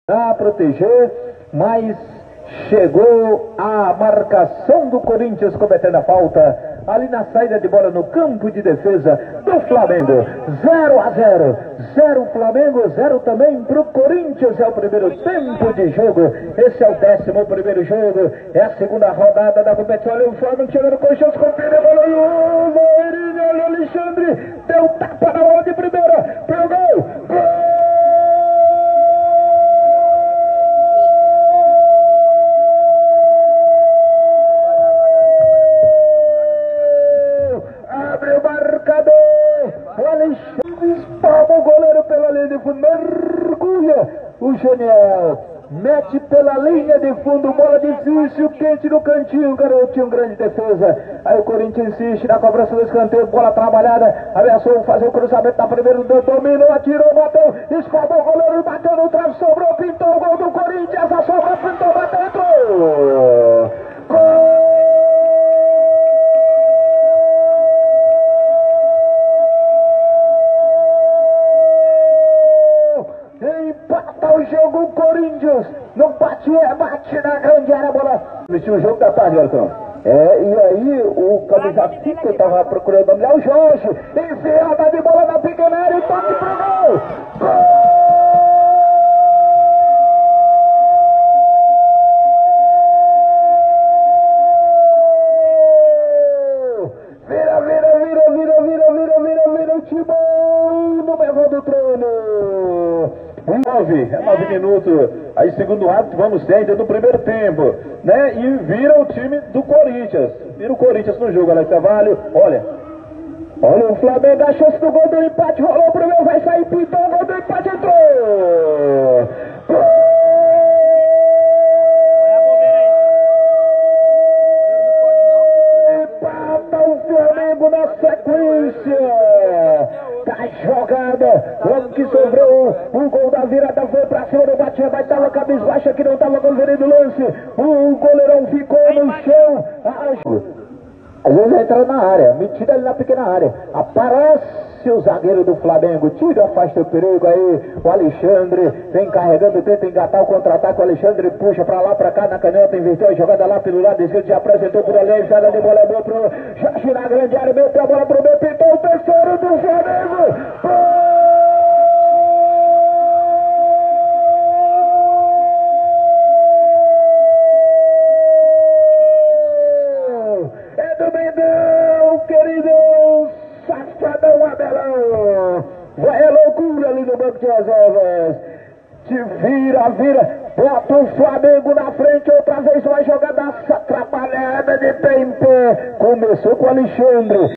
a proteger, mas chegou a marcação do Corinthians cometendo a falta ali na saída de bola no campo de defesa do Flamengo. 0-0, 0 Flamengo, 0 também para o Corinthians. É o primeiro tempo de jogo, esse é o 11º jogo, é a segunda rodada da competição. Olha o Flamengo chegando com chance, com o Olha o Alexandre, deu tapa na bola de primeira, pegou, gol! Espalma o goleiro pela linha de fundo, mergulha o Geniel, mete pela linha de fundo, bola difícil, quente no cantinho, garotinho, grande defesa. Aí o Corinthians insiste na cobrança do escanteio, bola trabalhada, ameaçou fazer o cruzamento na primeira, dominou, atirou, bateu, espalmou o goleiro, bateu no trave, sobrou, pintou o gol do Corinthians, a sobra, pintou, bateu, entrou! Gol! Empata o jogo, o Corinthians não bate, bate na grande área, bola. Vestiu o jogo da tarde, Arthur. E aí o camisa 5 estava procurando olhar o Jorge, enfiada de bola na pequena área e toque pro gol. Gol! Vira o timão no meio do treino. 9 minutos, aí segundo árbitro, vamos ter ainda no primeiro tempo, né? E vira o time do Corinthians, vira o Corinthians no jogo, Alex Carvalho. Olha o Flamengo, a chance do gol do empate, rolou pro meu, vai sair, pintou o gol do empate, entrou! Gol! Empata o Flamengo na sequência da jogada, o homem que sobrou o gol da virada foi pra cima do bate, mas tava cabisbaixa que não tava conferindo o lance, o goleirão ficou no chão. Às vezes entra na área, metida ali na pequena área, aparece o zagueiro do Flamengo, tira, afasta o perigo aí, o Alexandre vem carregando, tenta engatar o contra-ataque, o Alexandre puxa pra lá, pra cá, na caneta, inverteu a jogada lá pelo lado esquerdo, já apresentou por ali, jogada de bola boa pro Jorge na grande área, meteu a bola pro meio, pintou o terceiro do Flamengo. Querido safadão Abelão, vai a loucura ali no banco de reservas, te vira, bota o Flamengo na frente, outra vez uma jogada atrapalhada de tempo, começou com o Alexandre.